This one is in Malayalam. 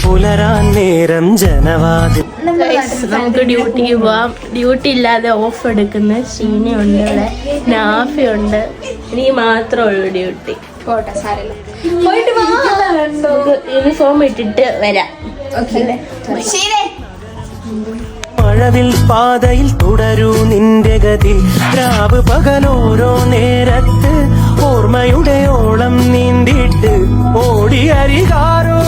പുലരാൻ നേരം ജനവാതി. നമുക്ക് ഡ്യൂട്ടിക്ക് പോവാം. ഡ്യൂട്ടി ഇല്ലാതെ ഓഫ് എടുക്കുന്ന ഷീനയുണ്ട്, ഇവിടെ നാഫിയുണ്ട്, നീ മാത്രമേ ഉള്ളൂ ഡ്യൂട്ടി. യൂണിഫോം ഇട്ടിട്ട് വരാം. മഴവിൽ പാതയിൽ തുടരൂ നിന്റെ ഗതി. രാവ് പകലോരോ നേരത്ത് ഓർമ്മയുടെ ഓളം നീന്തിട്ട് ഓടി അരികാരോ